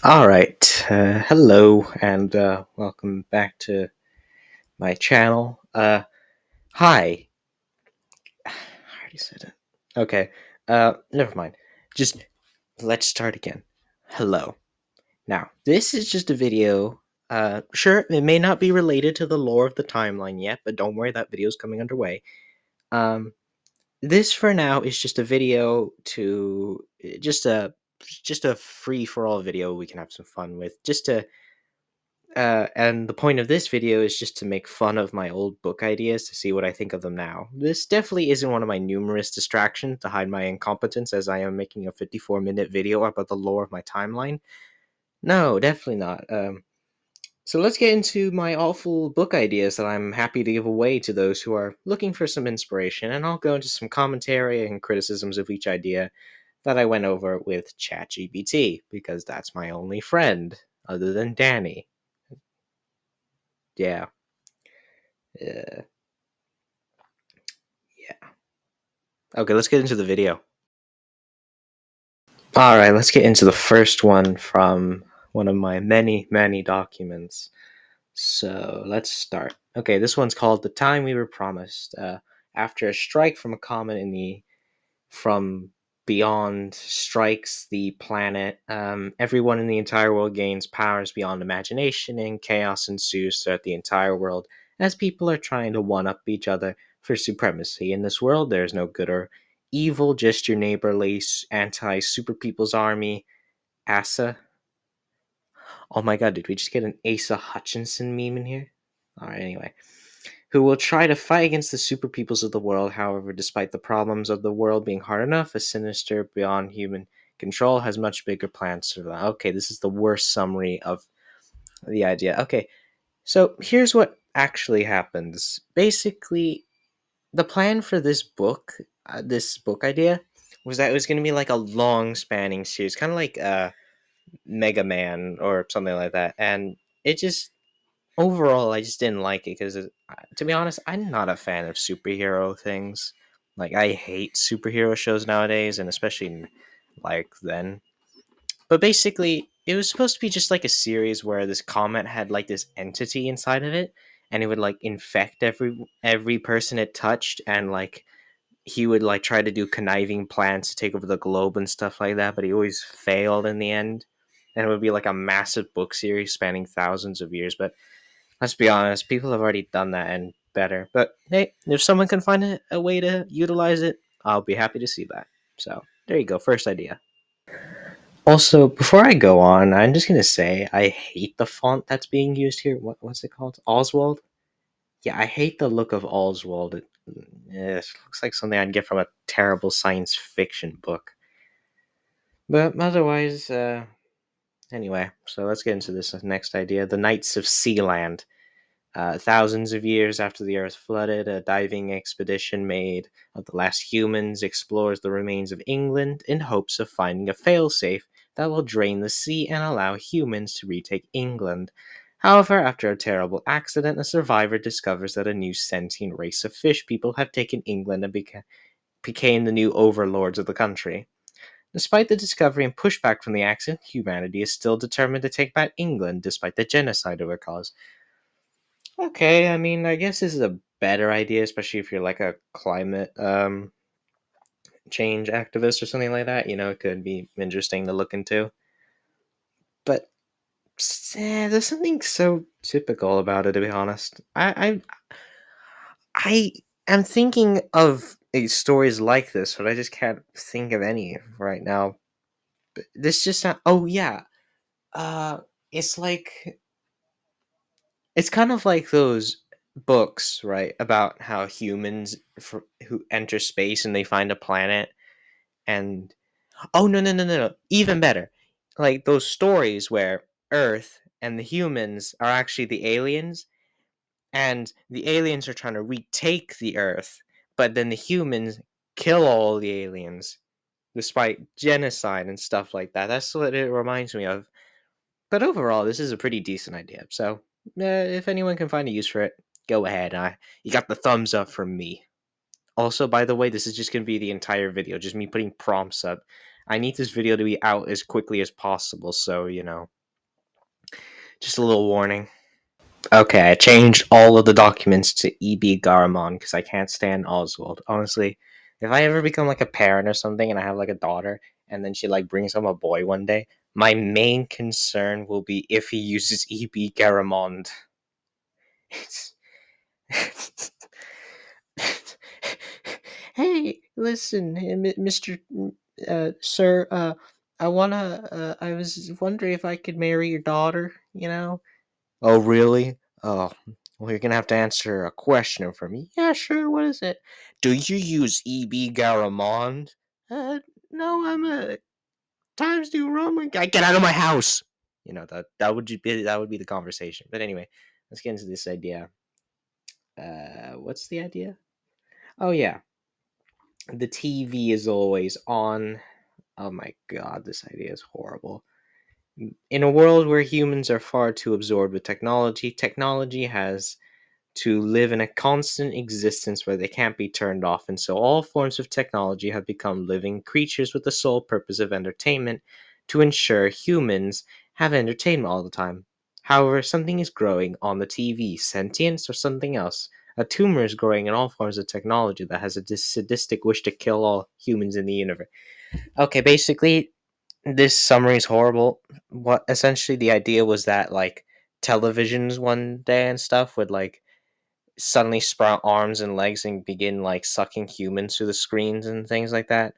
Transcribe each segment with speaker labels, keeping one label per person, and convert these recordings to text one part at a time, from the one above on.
Speaker 1: All right. Hello and welcome back to my channel. Hi. I already said it. Okay. Never mind. Just let's start again. Hello. Now, this is just a video. Sure, it may not be related to the lore of the timeline yet, but don't worry, that video's coming underway. Um, this for now is just a video to just a free for all video we can have some fun with, just to and the point of this video is just to make fun of my old book ideas to see what I think of them now. This definitely isn't one of my numerous distractions to hide my incompetence as I am making a 54-minute video about the lore of my timeline. No, definitely not. So let's get into my awful book ideas that I'm happy to give away to those who are looking for some inspiration, and I'll go into some commentary and criticisms of each idea that I went over with ChatGPT, because that's my only friend, other than Danny. Yeah. Uh, yeah. Okay, let's get into the video. All right, let's get into the first one from one of my many, many documents. So let's start. Okay, this one's called "The Time We Were Promised." After a strike from a comet from beyond strikes the planet, everyone in the entire world gains powers beyond imagination, and chaos ensues throughout the entire world as people are trying to one up each other for supremacy. In this world, there is no good or evil, just your neighborly anti super people's army, Asa. Oh my god, did we just get an Asa Hutchinson meme in here? Alright, anyway. Who will try to fight against the super peoples of the world. However, despite the problems of the world being hard enough, a sinister beyond human control has much bigger plans for them. Okay, this is the worst summary of the idea. Okay, so here's what actually happens. Basically, the plan for this book idea, was that it was going to be like a long spanning series, kind of like Mega Man or something like that. And it just overall, I just didn't like it because, to be honest, I'm not a fan of superhero things. Like, I hate superhero shows nowadays, and especially like then. But basically, it was supposed to be just like a series where this comet had like this entity inside of it, and it would like infect every person it touched, and like he would like try to do conniving plans to take over the globe and stuff like that, but he always failed in the end. And it would be like a massive book series spanning thousands of years. But let's be honest, people have already done that and better. But hey, if someone can find a way to utilize it, I'll be happy to see that. So there you go, first idea. Also, before I go on, I'm just gonna say I hate the font that's being used here. What's it called? Oswald? Yeah, I hate the look of Oswald. It looks like something I'd get from a terrible science fiction book. But otherwise, anyway, so let's get into this next idea. The Knights of Sealand. Thousands of years after the Earth flooded, a diving expedition made of the last humans explores the remains of England in hopes of finding a failsafe that will drain the sea and allow humans to retake England. However, after a terrible accident, a survivor discovers that a new sentient race of fish people have taken England and became the new overlords of the country. Despite the discovery and pushback from the accident, humanity is still determined to take back England despite the genocide it would cause. Okay, I mean, I guess this is a better idea, especially if you're like a climate change activist or something like that. It could be interesting to look into. But there's something so typical about it, to be honest. I am thinking of stories like this, but I just can't think of any right now. But this just sound. Oh yeah, uh, it's like it's kind of like those books, right, about how humans who enter space and they find a planet. And oh, no, no, no, no, no, even better, like those stories where Earth and the humans are actually the aliens, and the aliens are trying to retake the Earth, but then the humans kill all the aliens despite genocide and stuff like that. That's what it reminds me of. But overall, this is a pretty decent idea. So, if anyone can find a use for it, go ahead. You got the thumbs up from me. Also, by the way, this is just going to be the entire video, just me putting prompts up. I need this video to be out as quickly as possible, so just a little warning. Okay, I changed all of the documents to EB Garamond because I can't stand Oswald. Honestly, if I ever become like a parent or something and I have like a daughter and then she like brings home a boy one day, my main concern will be if he uses EB Garamond. Hey, listen, Mr. Sir, I was wondering if I could marry your daughter. Oh, really? Oh, well, you're gonna have to answer a question for me. Yeah, sure, what is it? Do you use EB Garamond? No, I'm a Times New Roman guy. Get out of my house! That would be the conversation. But anyway, let's get into this idea. What's the idea? Oh, yeah. The TV is always on. Oh my god, this idea is horrible. In a world where humans are far too absorbed with technology, technology has to live in a constant existence where they can't be turned off, and so all forms of technology have become living creatures with the sole purpose of entertainment to ensure humans have entertainment all the time. However, something is growing on the TV, sentience or something else. A tumor is growing in all forms of technology that has a sadistic wish to kill all humans in the universe. Okay, basically, this summary is horrible. What essentially the idea was that like televisions one day and stuff would like suddenly sprout arms and legs and begin like sucking humans through the screens and things like that.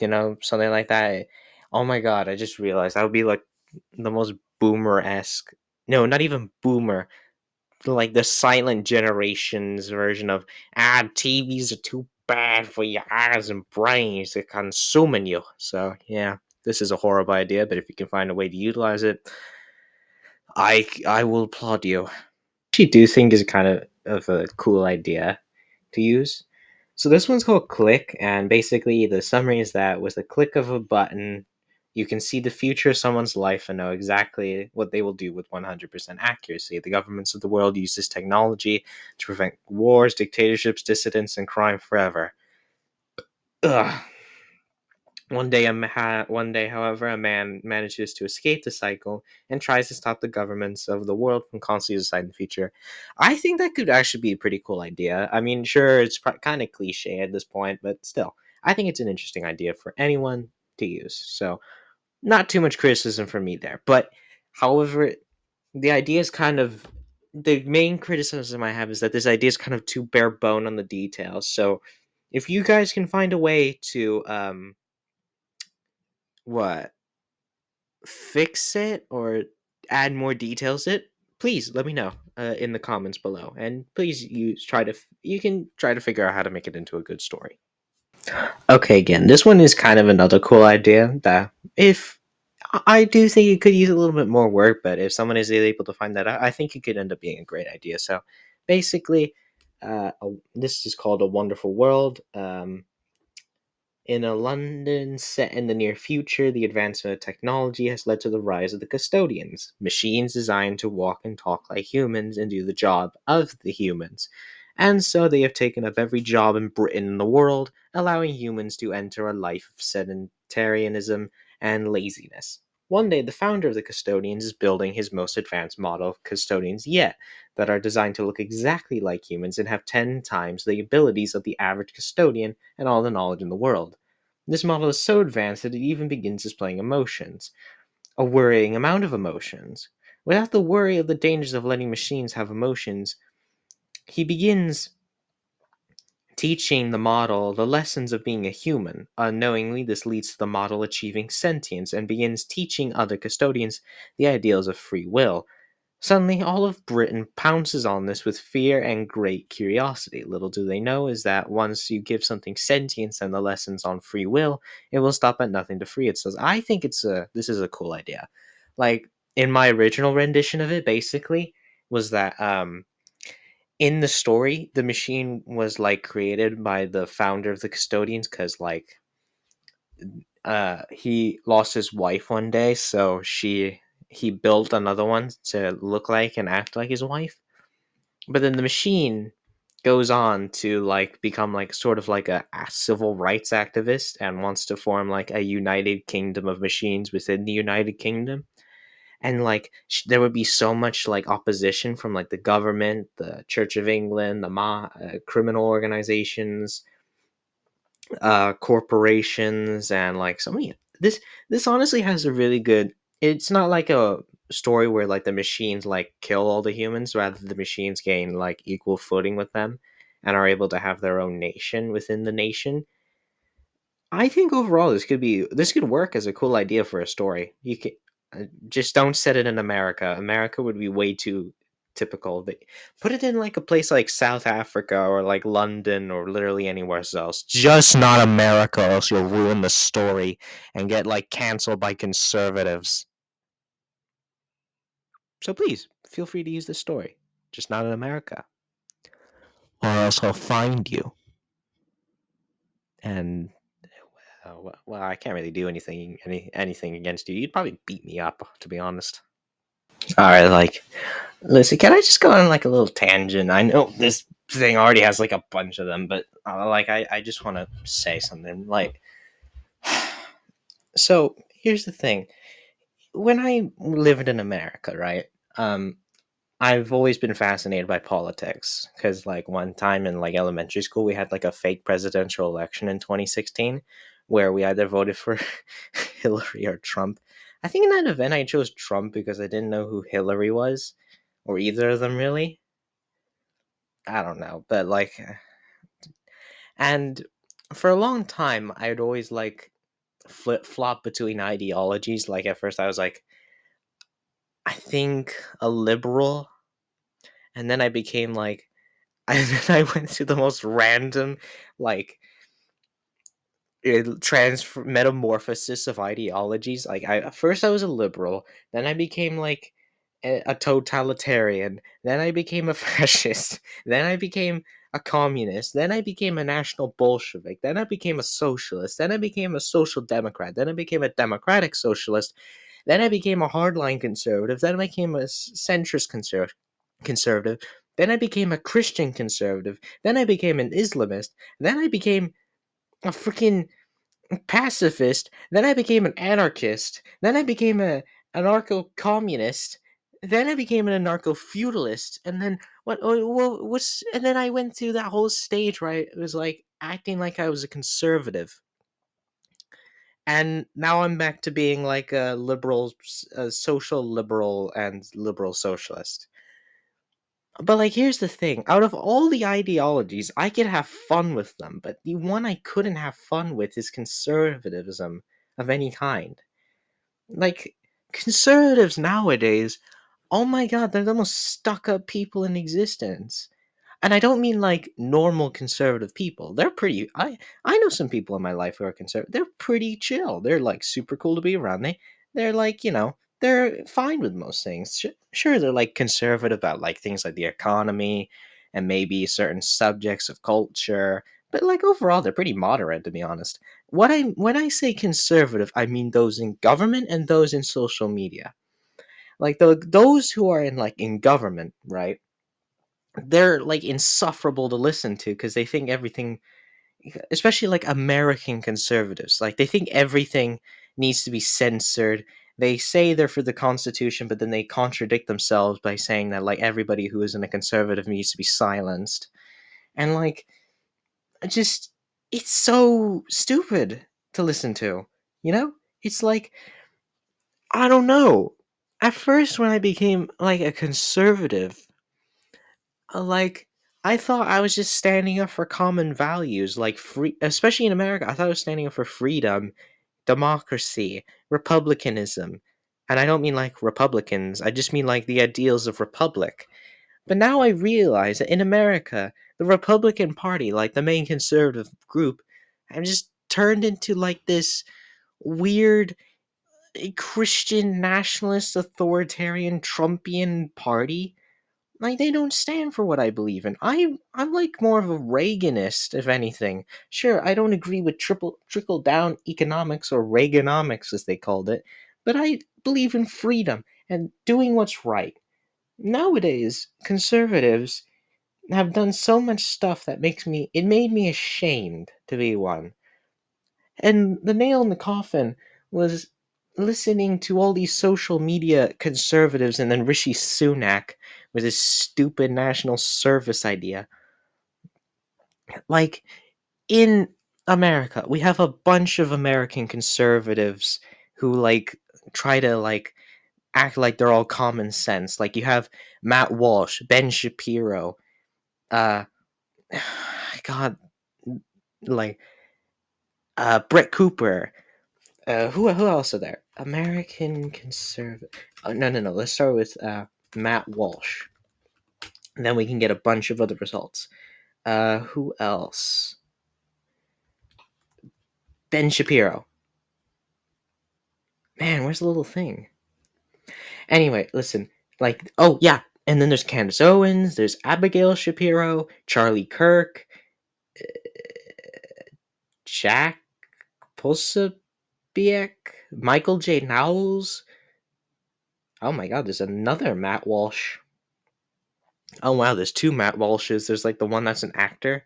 Speaker 1: Something like that. Oh my god, I just realized that would be like the most boomer esque. No, not even boomer. Like the silent generations version of TVs are too bad for your eyes and brains. They're consuming you. So yeah, this is a horrible idea, but if you can find a way to utilize it, I will applaud you. Actually do think is kind of a cool idea to use. So this one's called Click, and basically the summary is that with a click of a button, you can see the future of someone's life and know exactly what they will do with 100% accuracy. The governments of the world use this technology to prevent wars, dictatorships, dissidents, and crime forever. Ugh. One day, however, a man manages to escape the cycle and tries to stop the governments of the world from constantly deciding the future. I think that could actually be a pretty cool idea. I mean, sure, it's kind of cliche at this point, but still, I think it's an interesting idea for anyone to use. So, not too much criticism from me there. But, however, the idea is kind of the main criticism I have is that this idea is kind of too bare bone on the details. So, if you guys can find a way to what fix it or add more details it, please let me know in the comments below, and please you can try to figure out how to make it into a good story. Okay, again, this one is kind of another cool idea that if I do think it could use a little bit more work, but if someone is able to find that out, I think it could end up being a great idea. So basically, this is called A Wonderful World. In a London set in the near future, the advancement of technology has led to the rise of the custodians, machines designed to walk and talk like humans and do the job of the humans. And so they have taken up every job in Britain and the world, allowing humans to enter a life of sedentarianism and laziness. One day, the founder of the custodians is building his most advanced model of custodians yet, that are designed to look exactly like humans and have 10 times the abilities of the average custodian and all the knowledge in the world. This model is so advanced that it even begins displaying emotions, a worrying amount of emotions. Without the worry of the dangers of letting machines have emotions, he begins teaching the model the lessons of being a human. Unknowingly, this leads to the model achieving sentience and begins teaching other custodians the ideals of free will. Suddenly, all of Britain pounces on this with fear and great curiosity. Little do they know is that once you give something sentience and the lessons on free will, it will stop at nothing to free itself. I think this is a cool idea. Like in my original rendition of it, basically was that in the story, the machine was like created by the founder of the custodians because he lost his wife one day, so he built another one to look like and act like his wife. But then the machine goes on to like become like sort of like a civil rights activist and wants to form like a united kingdom of machines within the United Kingdom. And like there would be so much like opposition from like the government, the Church of England, the criminal organizations, corporations, and like so many. This honestly has a really good. It's not like a story where like the machines like kill all the humans, rather the machines gain like equal footing with them, and are able to have their own nation within the nation. I think overall this could work as a cool idea for a story. You can just don't set it in America. America would be way too typical. Put it in like a place like South Africa or like London or literally anywhere else. Just not America, or else you'll ruin the story and get like canceled by conservatives. So please feel free to use this story. Just not in America, or else I'll find you. And well, I can't really do anything against you. You'd probably beat me up, to be honest. All right, like, listen, can I just go on like a little tangent? I know this thing already has like a bunch of them, but like, I just want to say something. Like, so here's the thing: when I lived in America, right? Um, I've always been fascinated by politics because, like, one time in like elementary school, we had like a fake presidential election in 2016 where we either voted for Hillary or Trump. I think in that event, I chose Trump because I didn't know who Hillary was, or either of them really. I don't know, but like, and for a long time, I'd always like flip flop between ideologies. Like, at first, I was like, I think a liberal, and then I became like, and then I went through the most random, like, transfer metamorphosis of ideologies. Like, I at first I was a liberal, then I became like a totalitarian, then I became a fascist, then I became a communist, then I became a national Bolshevik, then I became a socialist, then I became a social democrat, then I became a democratic socialist, then I became a hardline conservative, then I became a centrist conservative, then I became a Christian conservative, then I became an Islamist, then I became a freaking pacifist, then I became an anarchist, then I became a anarcho-communist, then I became an anarcho-feudalist, and then what's and then I went through that whole stage where I was like acting like I was a conservative, and now I'm back to being like a liberal, a social liberal, and liberal socialist. But like, here's the thing: out of all the ideologies, I could have fun with them, but the one I couldn't have fun with is conservatism of any kind. Like, conservatives nowadays, oh my god, they're the most stuck up people in existence. And I don't mean like normal conservative people. They're pretty. I know some people in my life who are conservative. They're pretty chill. They're like super cool to be around. They're like, they're fine with most things. Sure, they're like conservative about like things like the economy and maybe certain subjects of culture. But like overall, they're pretty moderate, to be honest. When I say conservative, I mean those in government and those in social media. Like those who are in government, right? They're like insufferable to listen to because they think everything, especially like American conservatives, like they think everything needs to be censored. They say they're for the Constitution, but then they contradict themselves by saying that like everybody who isn't a conservative needs to be silenced. And like, just, it's so stupid to listen to, you know? It's like, I don't know. At first, when I became like a conservative, like, I thought I was just standing up for common values, like free, especially in America. I thought I was standing up for freedom, democracy, republicanism. And I don't mean like Republicans, I just mean like the ideals of republic. But now I realize that in America, the Republican Party, like the main conservative group, have just turned into like this weird Christian nationalist authoritarian Trumpian party. Like, they don't stand for what I believe in. I'm like more of a Reaganist, if anything. Sure, I don't agree with trickle down economics, or Reaganomics as they called it, but I believe in freedom and doing what's right. Nowadays, conservatives, have done so much stuff that made me ashamed to be one. And the nail in the coffin was listening to all these social media conservatives and then Rishi Sunak with his stupid national service idea. Like, in America, we have a bunch of American conservatives who try to act like they're all common sense. Like you have Matt Walsh, Ben Shapiro, uh God, like Brett Cooper. Who else are there? American conservative. Oh, no. Let's start with Matt Walsh. And then we can get a bunch of other results. Who else? Ben Shapiro. Man, where's the little thing? Anyway, listen. Oh yeah, and then there's Candace Owens. There's Abigail Shapiro, Charlie Kirk, Jack Posobiec, Michael J. Knowles. Oh my God, there's another Matt Walsh. Oh wow, there's two Matt Walshes. There's like the one that's an actor,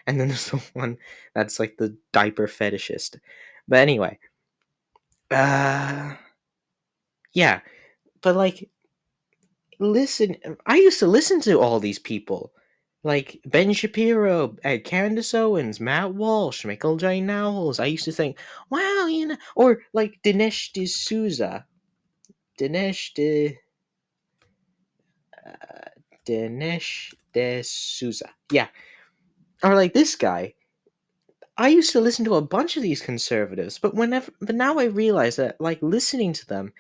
Speaker 1: and then there's the one that's like the diaper fetishist. But anyway, uh, yeah. But listen, I used to listen to all these people, like Ben Shapiro, Candace Owens, Matt Walsh, Michael J. Knowles. I used to think, wow, or like Dinesh de Dinesh D'Souza. Yeah, or like this guy. I used to listen to a bunch of these conservatives, but now I realize that listening to them,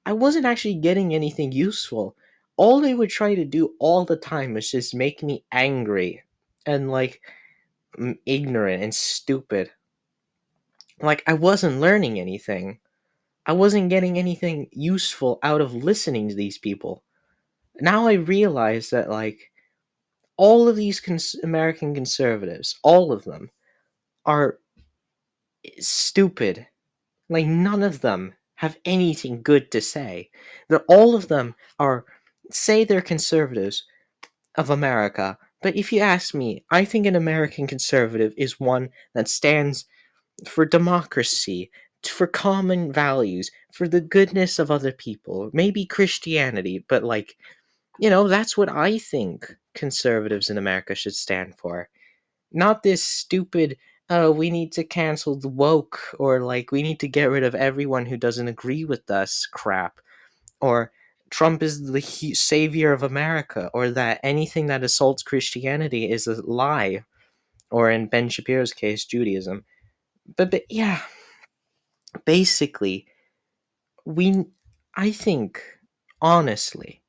Speaker 1: I wasn't actually getting anything useful. All they would try to do all the time was just make me angry and ignorant and stupid. Like I wasn't learning anything. I wasn't getting anything useful out of listening to these people. Now I realize that all of these American conservatives, all of them are stupid. Like none of them have anything good to say. They're all of them are say they're conservatives of America, but if you ask me, I think an American conservative is one that stands for democracy, for common values, for the goodness of other people, maybe Christianity, but that's what I think conservatives in America should stand for. Not this stupid, we need to cancel the woke, or we need to get rid of everyone who doesn't agree with us crap, or Trump is the savior of America, or that anything that assaults Christianity is a lie, or in Ben Shapiro's case, Judaism. But yeah, basically, we, I think, honestly,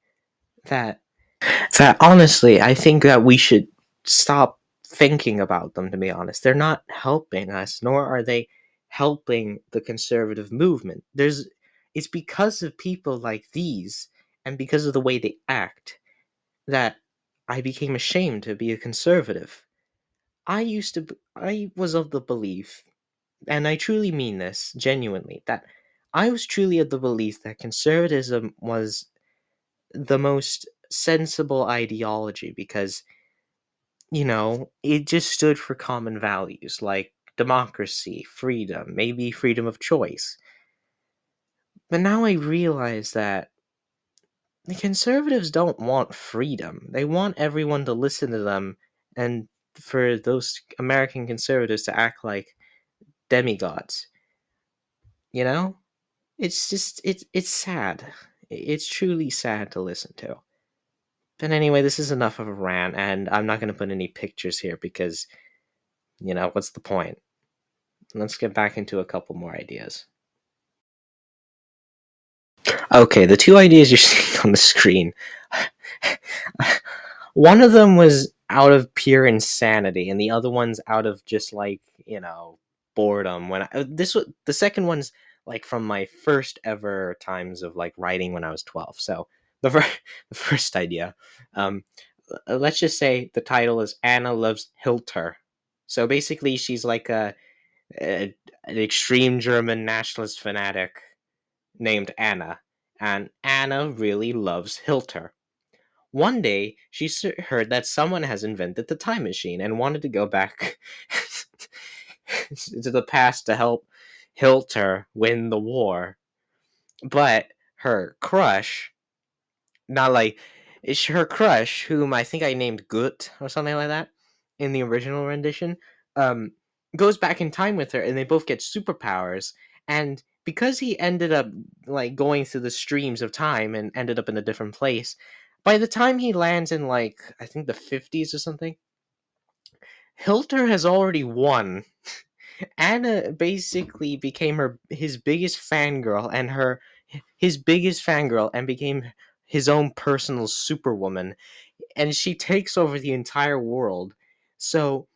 Speaker 1: that I think that we should stop thinking about them, to be honest. They're not helping us, nor are they helping the conservative movement. It's because of people like these and because of the way they act that I became ashamed to be a conservative. I was of the belief, and I truly mean this genuinely, that I was truly of the belief that conservatism was the most sensible ideology because, it just stood for common values like democracy, freedom, maybe freedom of choice. But now I realize that the conservatives don't want freedom. They want everyone to listen to them and for those American conservatives to act like demigods. You know? It's sad. It's truly sad to listen to. But anyway, this is enough of a rant, and I'm not going to put any pictures here because, what's the point? Let's get back into a couple more ideas. Okay, the two ideas you're seeing on the screen. One of them was out of pure insanity, and the other one's out of just boredom. The second one's from my first ever times of writing when I was 12. So the the first idea, um, let's just say the title is Anna Loves Hilter. So basically, she's a an extreme German nationalist fanatic named Anna, and Anna really loves Hilter. One day, she heard that someone has invented the time machine and wanted to go back to the past to help Hilter win the war. But her crush, not like it's her crush, whom I think I named Gut or something like that in the original rendition, um, goes back in time with her, and they both get superpowers. And because he ended up like going through the streams of time and ended up in a different place, by the time he lands in like I think the 50s or something, Hilter has already won. Anna basically became his biggest fangirl and his biggest fangirl and became his own personal superwoman, and she takes over the entire world. So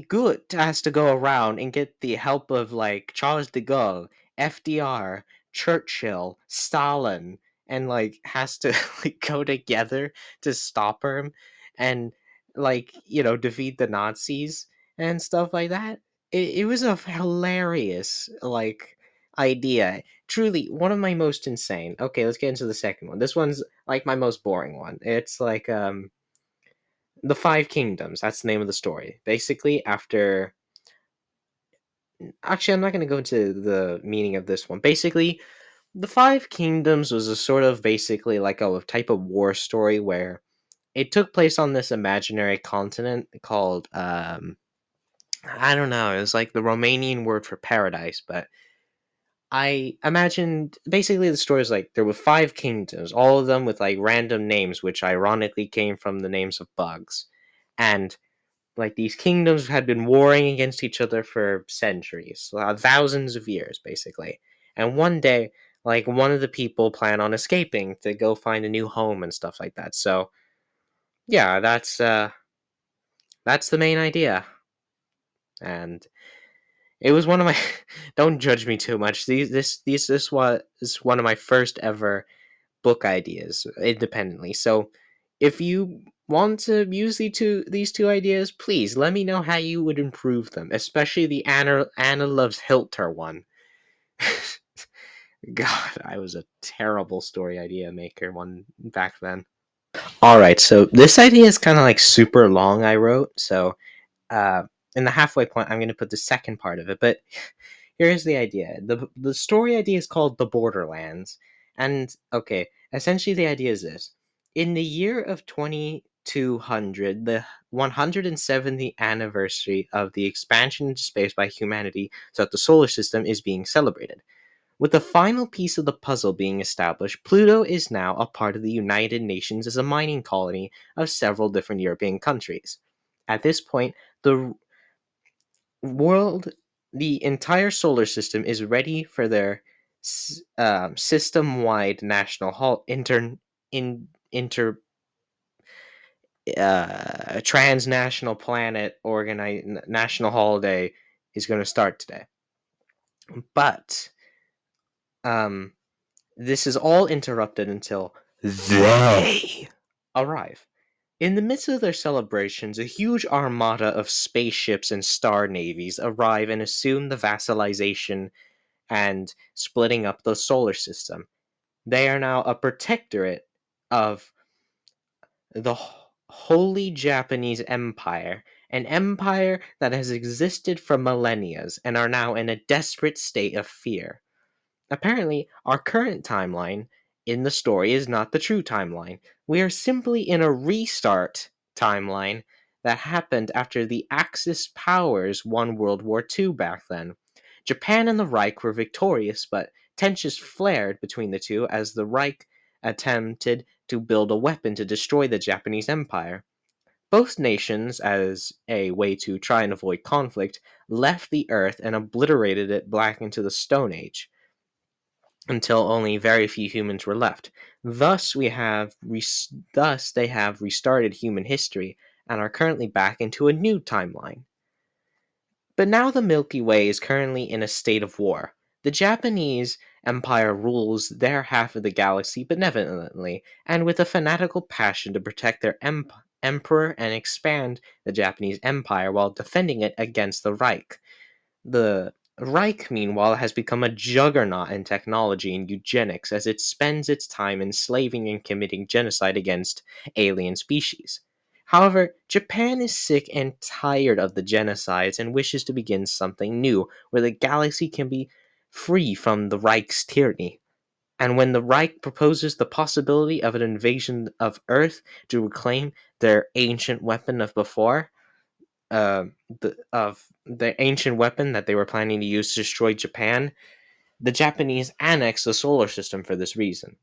Speaker 1: Good has to go around and get the help of like Charles de Gaulle, FDR, Churchill, Stalin, and like has to like go together to stop her and like defeat the Nazis and stuff like that. It was a hilarious like idea. Truly one of my most insane. Okay, let's get into the second one. This one's like my most boring one. It's like the Five Kingdoms. That's the name of the story. Basically, after. Actually, I'm not going to go into the meaning of this one. Basically, the Five Kingdoms was a sort of basically like a type of war story where it took place on this imaginary continent called. I don't know. It was like the Romanian word for paradise, but I imagined basically the story is like there were five kingdoms, all of them with like random names, which ironically came from the names of bugs. And like these kingdoms had been warring against each other for centuries, thousands of years basically. And one day, like one of the people plan on escaping to go find a new home and stuff like that. So yeah, that's the main idea. And it was one of my don't judge me too much. This was one of my first ever book ideas independently. So if you want to use these two ideas, please let me know how you would improve them, especially the Anna loves Hilter one. God, I was a terrible story idea maker one back then. All right, so this idea is kind of like super long. I wrote so uh, in the halfway point, I'm going to put the second part of it. But here's the idea: the story idea is called the Borderlands, and okay, essentially the idea is this: in the year of 2200, the 170th anniversary of the expansion into space by humanity throughout the solar system is being celebrated. With the final piece of the puzzle being established, Pluto is now a part of the United Nations as a mining colony of several different European countries. At this point, the world, the entire solar system is ready for their system-wide national inter transnational planet organize national holiday is going to start today. But um, this is all interrupted until they arrive. In the midst of their celebrations, a huge armada of spaceships and star navies arrive and assume the vassalization and splitting up the solar system. They are now a protectorate of the Holy Japanese Empire, an empire that has existed for millennia and are now in a desperate state of fear. Apparently, our current timeline in the story is not the true timeline. We are simply in a restart timeline that happened after the Axis powers won World War II back then. Japan and the Reich were victorious, but tensions flared between the two as the Reich attempted to build a weapon to destroy the Japanese Empire. Both nations, as a way to try and avoid conflict, left the Earth and obliterated it back into the Stone Age until only very few humans were left. Thus they have restarted human history and are currently back into a new timeline. But now the Milky Way is currently in a state of war. The Japanese Empire rules their half of the galaxy benevolently and with a fanatical passion to protect their emperor and expand the Japanese Empire while defending it against the Reich. The Reich, meanwhile, has become a juggernaut in technology and eugenics as it spends its time enslaving and committing genocide against alien species. However, Japan is sick and tired of the genocides and wishes to begin something new where the galaxy can be free from the Reich's tyranny. And when the Reich proposes the possibility of an invasion of Earth to reclaim their ancient weapon of before, uh, the ancient weapon that they were planning to use to destroy Japan, the Japanese annexed the solar system for this reason.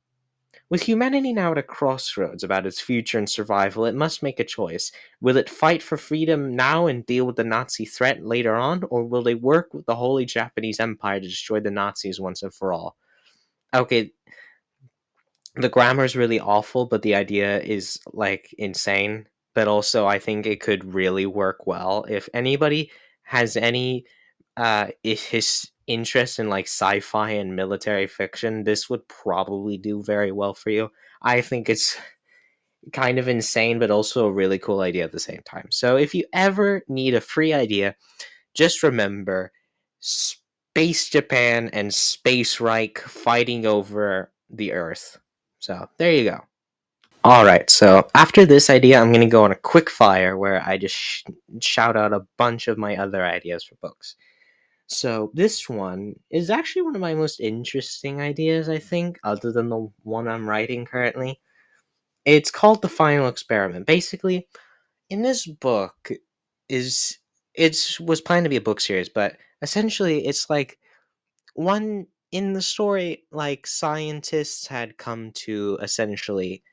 Speaker 1: With humanity now at a crossroads about its future and survival, it must make a choice. Will it fight for freedom now and deal with the Nazi threat later on, or will they work with the Holy Japanese Empire to destroy the Nazis once and for all? Okay, the grammar is really awful, but the idea is like insane. But also, I think it could really work well. If anybody has any his interest in like sci-fi and military fiction, this would probably do very well for you. I think it's kind of insane, but also a really cool idea at the same time. So if you ever need a free idea, just remember Space Japan and Space Reich fighting over the Earth. So there you go. All right, so after this idea, I'm going to go on a quick fire where I just shout out a bunch of my other ideas for books. So this one is actually one of my most interesting ideas, I think, other than the one I'm writing currently. It's called The Final Experiment. Basically, in this book is it's was planned to be a book series, but essentially it's like one in the story like scientists had come to essentially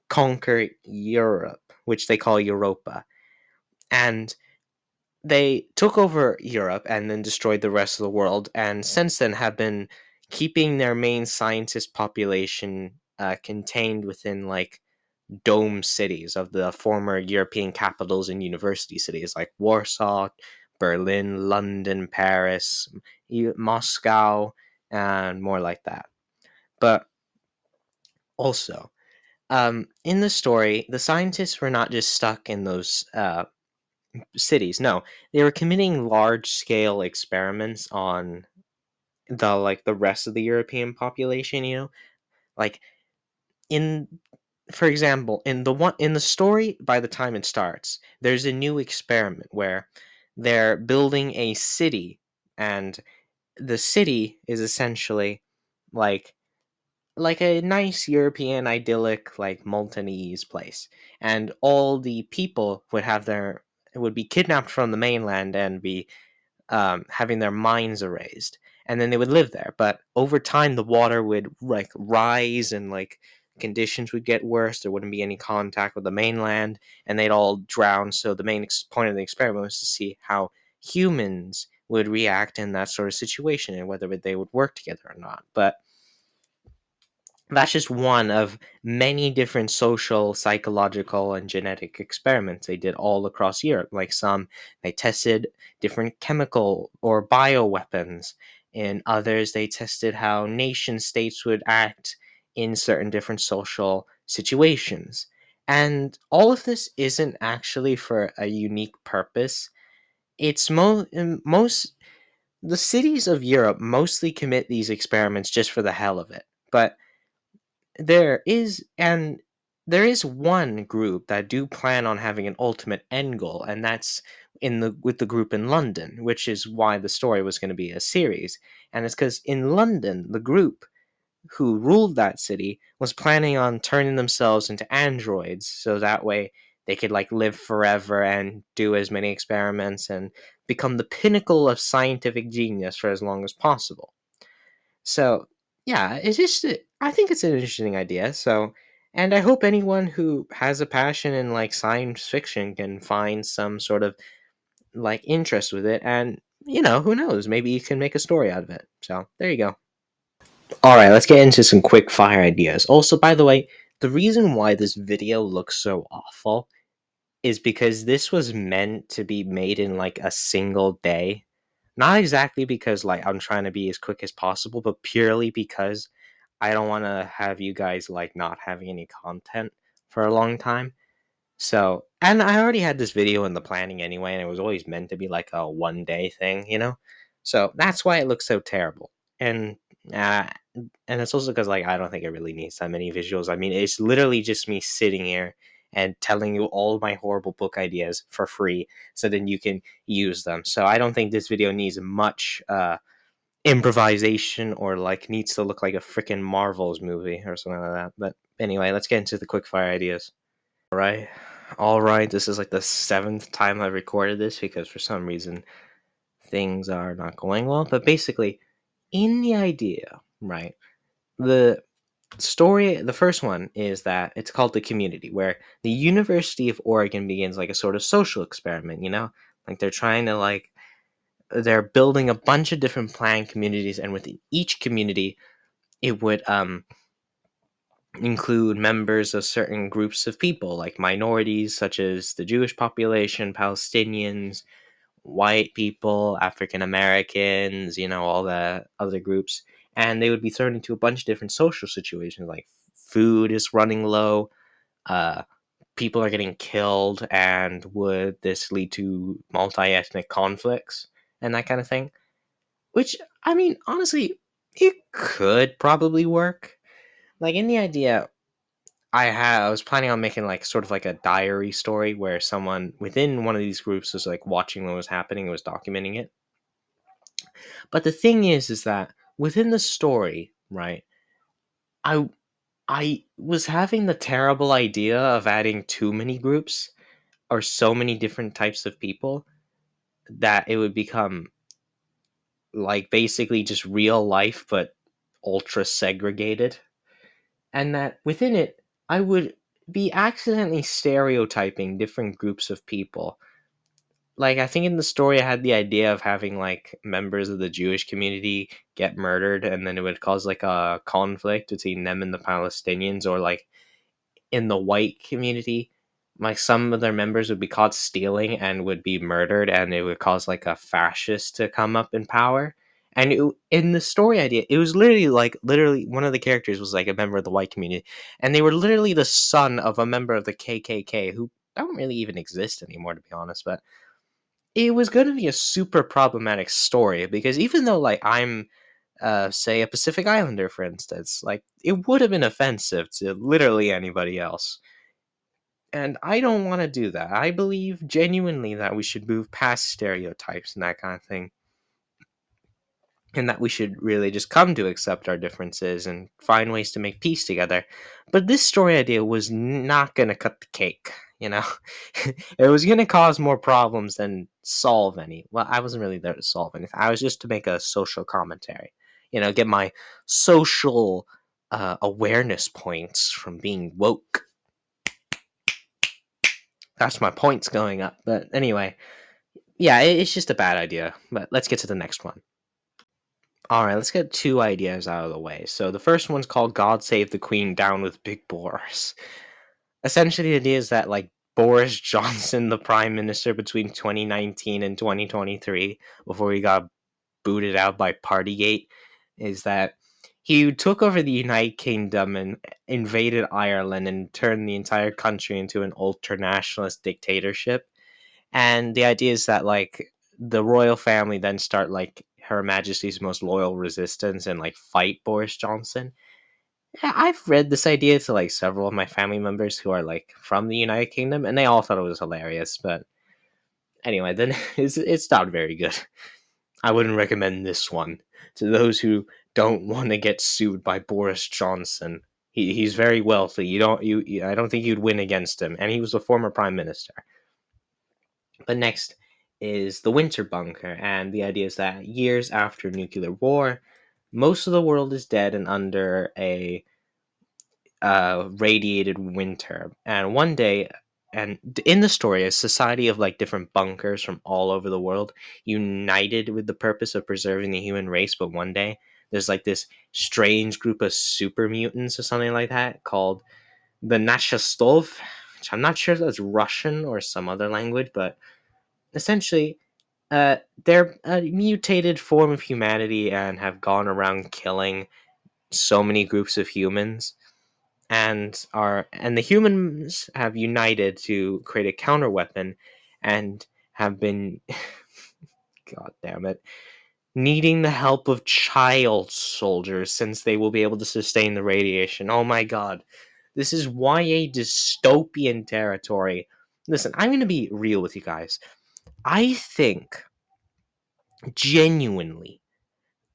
Speaker 1: conquer Europe, which they call Europa. And they took over Europe and then destroyed the rest of the world, and since then have been keeping their main scientist population contained within like dome cities of the former European capitals and university cities like Warsaw, Berlin, London, Paris, Moscow, and more like that. But also, in the story, the scientists were not just stuck in those cities. No, they were committing large scale experiments on the rest of the European population. Like in for example, in the story, by the time it starts, there's a new experiment where they're building a city, and the city is essentially like like a nice European idyllic like Maltese place, and all the people would be kidnapped from the mainland and be having their minds erased, and then they would live there. But over time, the water would like rise, and like conditions would get worse. There wouldn't be any contact with the mainland, and they'd all drown. So the main point of the experiment was to see how humans would react in that sort of situation and whether they would work together or not. But that's just one of many different social, psychological, and genetic experiments they did all across Europe. Like some, they tested different chemical or bioweapons. In others, they tested how nation states would act in certain different social situations. And all of this isn't actually for a unique purpose. It's most the cities of Europe mostly commit these experiments just for the hell of it. But there is and there is one group that do plan on having an ultimate end goal, and that's in the with the group in London, which is why the story was going to be a series. And it's because in London, the group who ruled that city was planning on turning themselves into androids, so that way they could like live forever and do as many experiments and become the pinnacle of scientific genius for as long as possible. So yeah, I think it's an interesting idea. So, and I hope anyone who has a passion in like science fiction can find some sort of like interest with it, and who knows, maybe you can make a story out of it. So there you go. All right, let's get into some quick fire ideas. Also, by the way, the reason why this video looks so awful is because this was meant to be made in like a single day. Not exactly because like I'm trying to be as quick as possible, but purely because I don't want to have you guys like not having any content for a long time. So, and I already had this video in the planning anyway, and it was always meant to be like a 1 day thing. So that's why it looks so terrible. And uh, and it's also because like I don't think it really needs that many visuals. I mean, it's literally just me sitting here and telling you all my horrible book ideas for free, so then you can use them. So I don't think this video needs much improvisation or like needs to look like a freaking Marvel's movie or something like that. But anyway, let's get into the quickfire ideas. Right. All right. This is like the seventh time I've recorded this because for some reason things are not going well. But basically, in the idea, right? The story, the first one is that it's called The Community, where the University of Oregon begins like a sort of social experiment, Like they're trying to like, they're building a bunch of different planned communities, and within each community, it would include members of certain groups of people, like minorities such as the Jewish population, Palestinians, white people, African Americans, all the other groups. And they would be thrown into a bunch of different social situations, like food is running low, uh, people are getting killed, and would this lead to multi ethnic conflicts and that kind of thing? Which, I mean, honestly, it could probably work. Like, in the idea, I was planning on making like sort of like a diary story where someone within one of these groups was like watching what was happening and was documenting it. But the thing is that within the story, right? I I was having the terrible idea of adding too many groups or so many different types of people that it would become like basically just real life but ultra segregated, and that within it I would be accidentally stereotyping different groups of people. Like, I think in the story I had the idea of having like members of the Jewish community get murdered, and then it would cause like a conflict between them and the Palestinians, or like in the white community, like some of their members would be caught stealing and would be murdered, and it would cause like a fascist to come up in power. And in the story idea, it was literally one of the characters was like a member of the white community, and they were literally the son of a member of the KKK who don't really even exist anymore, to be honest. But it was going to be a super problematic story because even though like I'm say a Pacific Islander, for instance, like it would have been offensive to literally anybody else. And I don't want to do that. I believe genuinely that we should move past stereotypes and that kind of thing, and that we should really just come to accept our differences and find ways to make peace together. But this story idea was not going to cut the cake, you know? It was going to cause more problems than solve any. Well, I wasn't really there to solve anything. I was just to make a social commentary, get my social awareness points from being woke. That's my points going up. But anyway, yeah, it's just a bad idea. But let's get to the next one. All right, let's get two ideas out of the way. So the first one's called "God Save the Queen, Down with Big Boris." Essentially, the idea is that like Boris Johnson, the Prime Minister between 2019 and 2023, before he got booted out by Partygate, is that he took over the United Kingdom and invaded Ireland and turned the entire country into an ultra nationalist dictatorship. And the idea is that like the royal family then start like Her Majesty's Most Loyal Resistance and like fight Boris Johnson. Yeah, I've read this idea to like several of my family members who are like from the United Kingdom, and they all thought it was hilarious. But anyway, then it's not very good. I wouldn't recommend this one to those who don't want to get sued by Boris Johnson. He's very wealthy. I don't think you'd win against him, and he was a former prime minister. But next is the winter bunker, and the idea is that years after nuclear war, most of the world is dead and under a radiated winter. And one day, and in the story, a society of like different bunkers from all over the world united with the purpose of preserving the human race. But one day, there's like this strange group of super mutants or something like that called the Nashastov, which I'm not sure if that's Russian or some other language, but essentially, they're a mutated form of humanity and have gone around killing so many groups of humans, and the humans have united to create a counter weapon and have been god damn it, needing the help of child soldiers since they will be able to sustain the radiation. Oh my god. This is YA dystopian territory. Listen, I'm going to be real with you guys. I think genuinely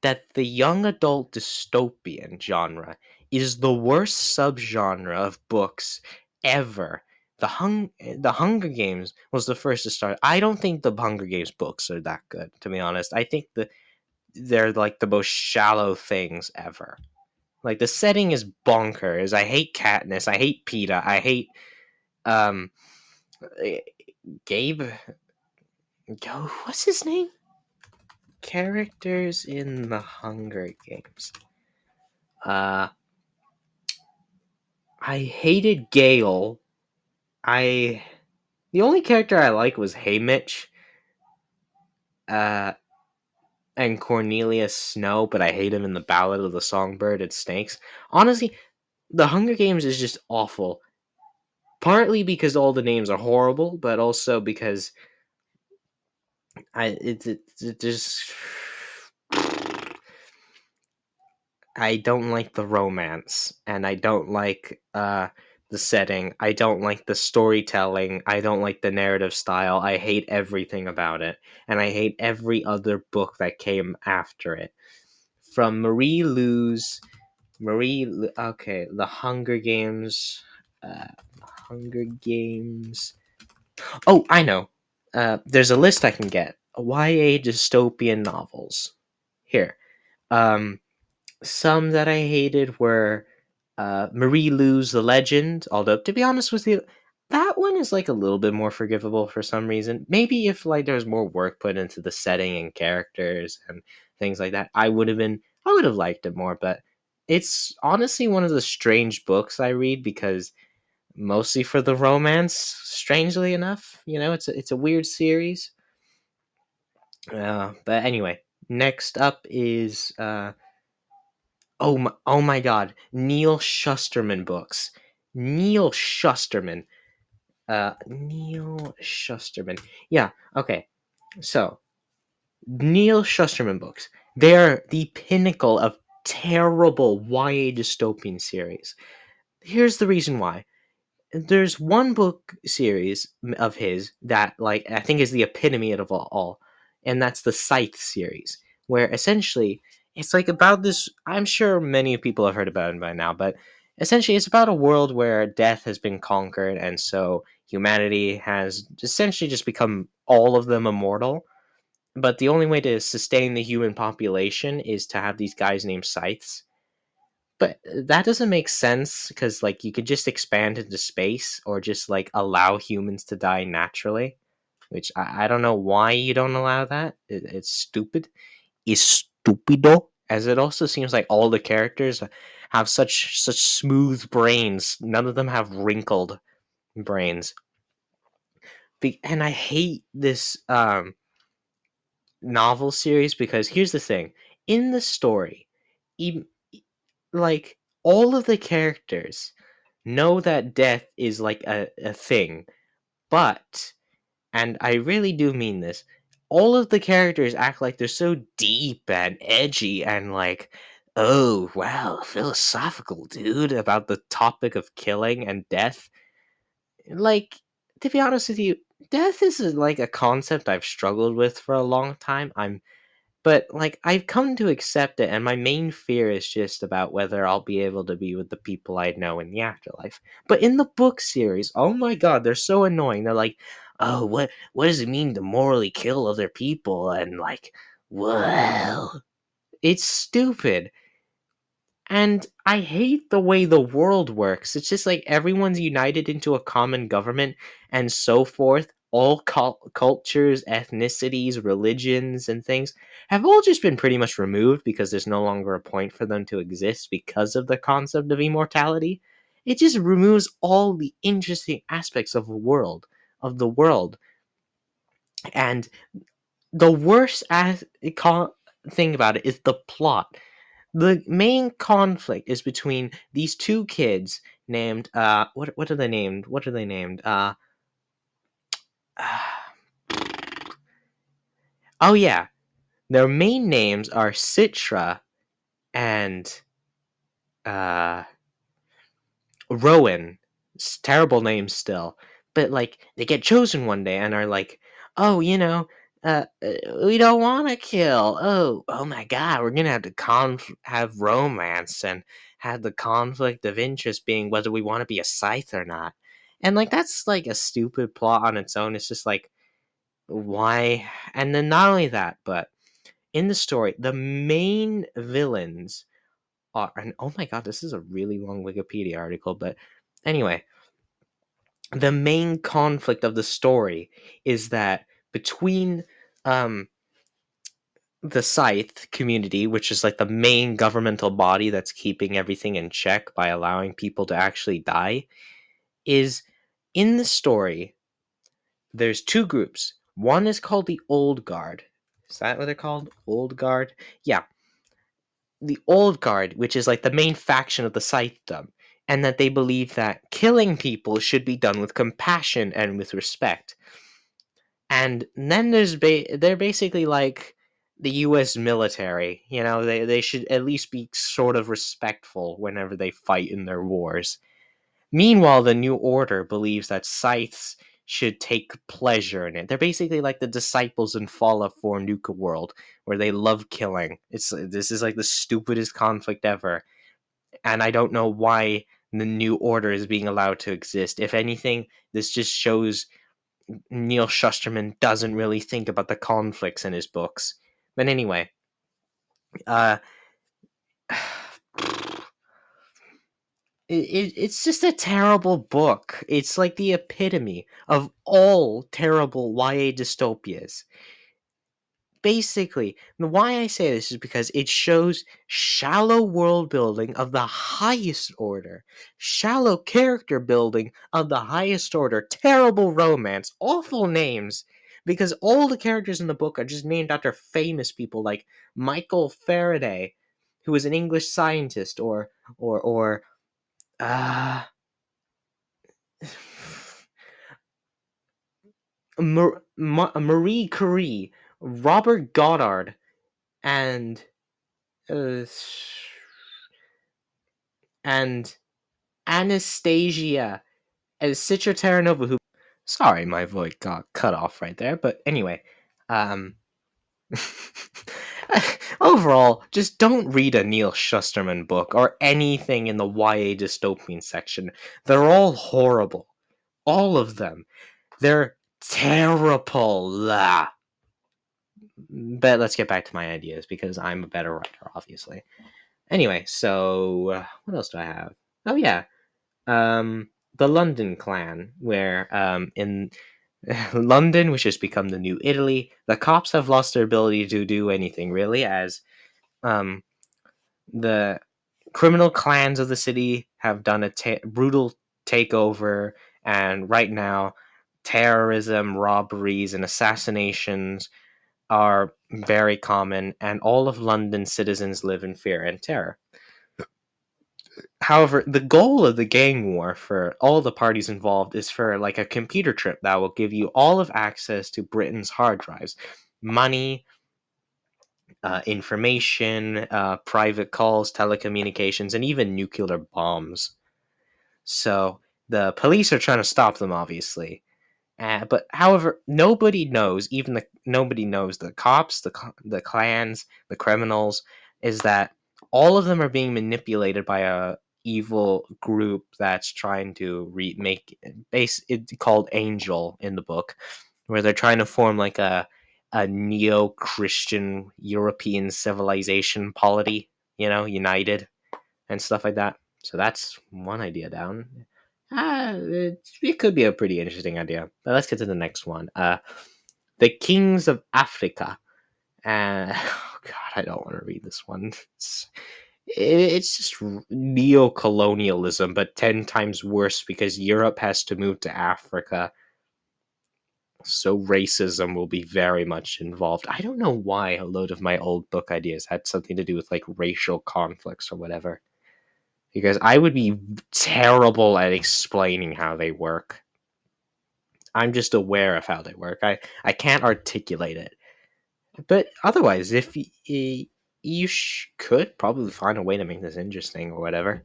Speaker 1: that the young adult dystopian genre is the worst subgenre of books ever. The Hunger Games was the first to start. I don't think the Hunger Games books are that good, to be honest. I think they're like the most shallow things ever. Like the setting is bonkers. I hate Katniss. I hate Peeta. I hate um eh, Gabe. What's his name? Characters in the Hunger Games. Uh, I hated Gale. I The only character I like was Haymitch. Uh, and Cornelius Snow, but I hate him in the Ballad of the Songbird and Snakes. Honestly, the Hunger Games is just awful. Partly because all the names are horrible, but also because it just I don't like the romance, and I don't like the setting. I don't like the storytelling. I don't like the narrative style. I hate everything about it, and I hate every other book that came after it. From okay, The Hunger Games, Hunger Games. Oh, I know. There's a list I can get. YA dystopian novels. Here. Um, some that I hated were Marie Lou's The Legend, although to be honest with you, that one is like a little bit more forgivable for some reason. Maybe if like there was more work put into the setting and characters and things like that, I would have liked it more, but it's honestly one of the strange books I read because mostly for the romance, strangely enough. It's a weird series. But anyway, next up is oh my god, Neil Shusterman books. Neil Shusterman. Neil Shusterman. Yeah, okay. So, Neil Shusterman books. They are the pinnacle of terrible YA dystopian series. Here's the reason why. There's one book series of his that like I think is the epitome of all, and that's the Scythe series, where essentially it's like about this. I'm sure many people have heard about it by now, but essentially it's about a world where death has been conquered, and so humanity has essentially just become all of them immortal. But the only way to sustain the human population is to have these guys named Scythes, but that doesn't make sense because like you could just expand into space or just like allow humans to die naturally, which I don't know why you don't allow that. It's stupid. It's stupido. As it also seems like all the characters have such smooth brains. None of them have wrinkled brains. And I hate this novel series because here's the thing: in the story, even like all of the characters know that death is like a thing, but, and I really do mean this, all of the characters act like they're so deep and edgy and like, oh, wow, philosophical, dude, about the topic of killing and death. Like, to be honest with you, death is like a concept I've struggled with for a long time. But like I've come to accept it, and my main fear is just about whether I'll be able to be with the people I know in the afterlife. But in the book series, oh my god, they're so annoying. They're like, "Oh, what does it mean to morally kill other people?" And like, well, it's stupid. And I hate the way the world works. It's just like everyone's united into a common government and so forth. All cultures, ethnicities, religions, and things have all just been pretty much removed because there's no longer a point for them to exist because of the concept of immortality. It just removes all the interesting aspects of the world. And the worst thing about it is the plot. The main conflict is between these two kids named what are they named? What are they named? Oh yeah, Their main names are Citra and uh, Rowan. It's terrible names still, but like they get chosen one day and are like, "Oh, we don't want to kill. Oh my God, we're gonna have to have romance and have the conflict of interest being whether we want to be a scythe or not." And like that's like a stupid plot on its own. It's just like why? And then not only that, but in the story, the main villains are, and oh my God, this is a really long Wikipedia article, but anyway, the main conflict of the story is that between um the Scythe community, which is like the main governmental body that's keeping everything in check by allowing people to actually die, is in the story, there's two groups. One is called the Old Guard. Is that what they're called? Old Guard? Yeah, the Old Guard, which is like the main faction of the Scythedom, and that they believe that killing people should be done with compassion and with respect. And then they're basically like the U.S. military. They should at least be sort of respectful whenever they fight in their wars. Meanwhile, the New Order believes that scythes should take pleasure in it. They're basically like the disciples in Fallout 4 Nuka World, where they love killing. This is like the stupidest conflict ever, and I don't know why the New Order is being allowed to exist. If anything, this just shows Neil Shusterman doesn't really think about the conflicts in his books. But anyway, uh, it's just a terrible book. It's like the epitome of all terrible YA dystopias. Basically, why I say this is because it shows shallow world building of the highest order, shallow character building of the highest order, terrible romance, awful names, because all the characters in the book are just named after famous people like Michael Faraday, who was an English scientist, or uh Marie Curie, Robert Goddard, and uh, and Anastasia as Citra Terranova, who. Sorry, my voice got cut off right there, but anyway, um. Overall, just don't read a Neil Shusterman book or anything in the YA dystopian section. They're all horrible. All of them. They're terrible. But let's get back to my ideas because I'm a better writer, obviously. Anyway, so what else do I have? Oh yeah, the London clan, where in London, which has become the new Italy, the cops have lost their ability to do anything really, as um, the criminal clans of the city have done a brutal takeover, and right now, terrorism, robberies, and assassinations are very common, and all of London's citizens live in fear and terror. However, the goal of the gang war for all the parties involved is for like a computer chip that will give you all of access to Britain's hard drives, money, information, private calls, telecommunications, and even nuclear bombs. So the police are trying to stop them, obviously. But however, nobody knows the cops, the clans, the criminals, is that all of them are being manipulated by a evil group that's trying to remake base it called Angel in the book, where they're trying to form like a neo-Christian European civilization polity, united and stuff like that. So that's one idea down. It could be a pretty interesting idea. But let's get to the next one. The Kings of Africa. Oh God, I don't want to read this one. It's just neo-colonialism, but 10 times worse because Europe has to move to Africa. So racism will be very much involved. I don't know why a load of my old book ideas had something to do with like racial conflicts or whatever, because I would be terrible at explaining how they work. I'm just aware of how they work. I can't articulate it. But otherwise, if you could probably find a way to make this interesting or whatever.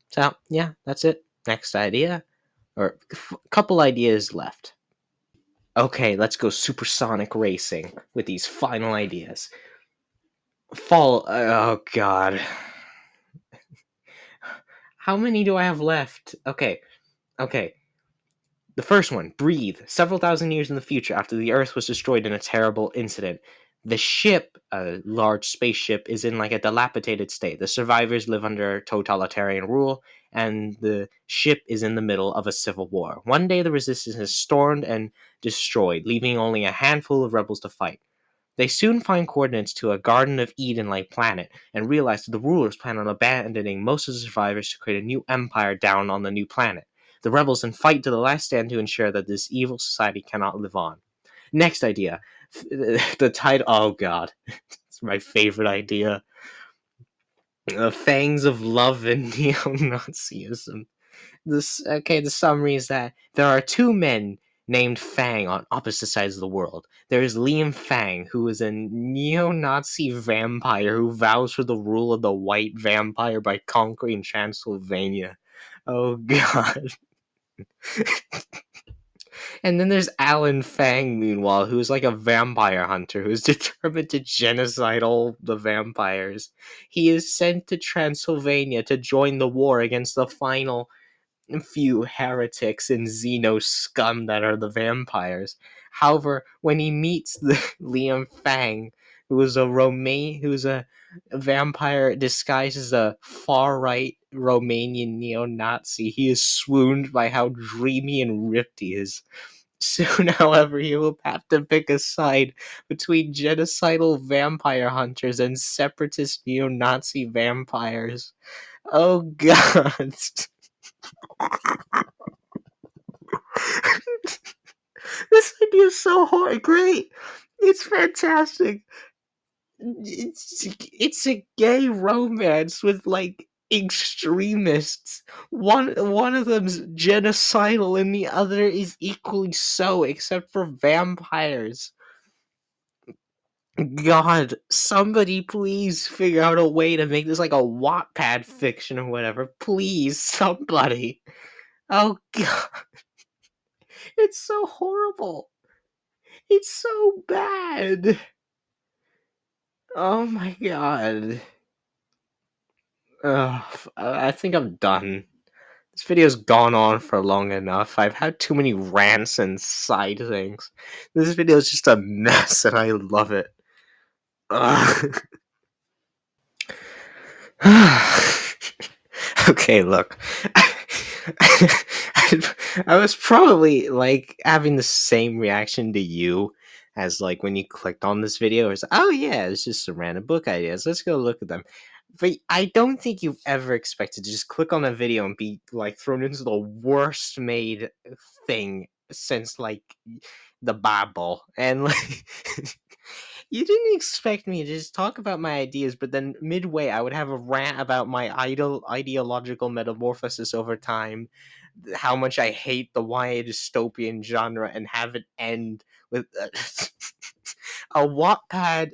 Speaker 1: So yeah, that's it. Next idea, or a couple ideas left. Okay, let's go supersonic racing with these final ideas. Fall. Oh god, how many do I have left? Okay, okay. The first one, breathe. Several thousand years in the future, after the Earth was destroyed in a terrible incident, the ship, a large spaceship, is in like a dilapidated state. The survivors live under totalitarian rule, and the ship is in the middle of a civil war. One day, the resistance is stormed and destroyed, leaving only a handful of rebels to fight. They soon find coordinates to a Garden of Eden-like planet and realize that the rulers plan on abandoning most of the survivors to create a new empire down on the new planet. The rebels then fight to the last stand to ensure that this evil society cannot live on. Next idea. The title. Oh god. It's my favorite idea. The Fangs of Love and Neo-Nazism. The summary is that there are two men named Fang on opposite sides of the world. There is Liam Fang, who is a neo-Nazi vampire who vows for the rule of the white vampire by conquering Transylvania. Oh god. And then there's Alan Fang, meanwhile, who's like a vampire hunter who's determined to genocide all the vampires. He is sent to Transylvania to join the war against the final few heretics and Xeno scum that are the vampires. However, when he meets the Liam Fang, who's a vampire disguised as a far right Romanian neo-Nazi, he is swooned by how dreamy and ripped he is. Soon, however, he will have to pick a side between genocidal vampire hunters and separatist neo-Nazi vampires. Oh god. This idea is so great. It's fantastic. It's a gay romance with like extremists. One of them's genocidal and the other is equally so, except for vampires. God, somebody please figure out a way to make this like a Wattpad fiction or whatever. Please, somebody. Oh god, it's so horrible. It's so bad. Oh my god. I think I'm done. This video's gone on for long enough. I've had too many rants and side things. This video is just a mess and I love it. Ugh. Okay, look. I was probably like having the same reaction to you as like when you clicked on this video. It's oh yeah, it's just some random book ideas. Let's go look at them. But I don't think you've ever expected to just click on a video and be like thrown into the worst made thing since like the Bible. And like you didn't expect me to just talk about my ideas, but then midway I would have a rant about my ideological metamorphosis over time, how much I hate the YA dystopian genre, and have it end with a Wattpad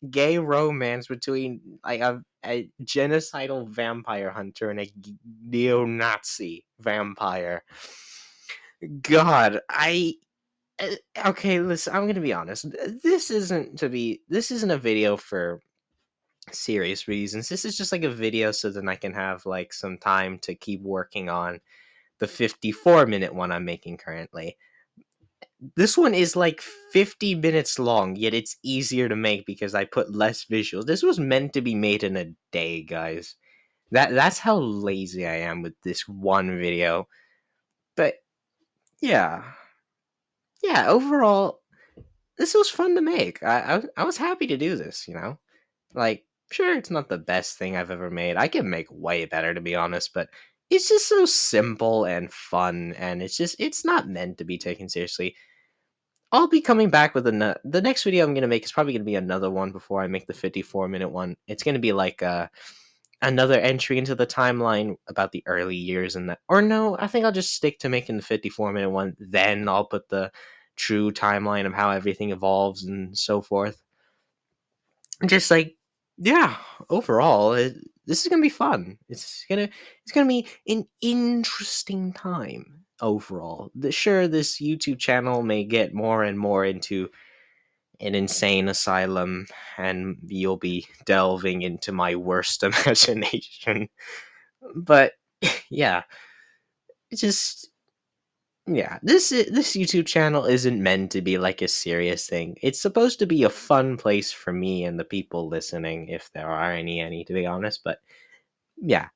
Speaker 1: gay romance between like a genocidal vampire hunter and a neo-Nazi vampire. God, okay, listen, I'm gonna be honest. This isn't a video for serious reasons. This is just like a video so then I can have like some time to keep working on the 54-minute one I'm making currently. This one is like 50 minutes long, yet it's easier to make because I put less visuals. This was meant to be made in a day, guys. That's how lazy I am with this one video. But yeah. Yeah, overall this was fun to make. I was happy to do this, you know? Like, sure, it's not the best thing I've ever made. I can make way better, to be honest, but it's just so simple and fun, and it's not meant to be taken seriously. I'll be coming back with the next video I'm gonna make is probably gonna be another one before I make the 54-minute one. It's gonna be like another entry into the timeline about the early years and that. Or no, I think I'll just stick to making the 54-minute one. Then I'll put the true timeline of how everything evolves and so forth. just like, yeah, overall, this is gonna be fun. It's gonna be an interesting time overall. Sure, this YouTube channel may get more and more into an insane asylum, and you'll be delving into my worst imagination. But yeah, it's just yeah, this YouTube channel isn't meant to be like a serious thing. It's supposed to be a fun place for me and the people listening, if there are any to be honest. But yeah,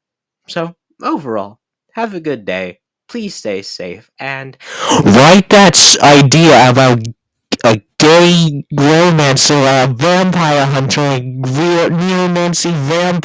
Speaker 1: so overall, have a good day. Please stay safe and write that idea about a gay romance or a vampire hunter, a real neomancy vampire.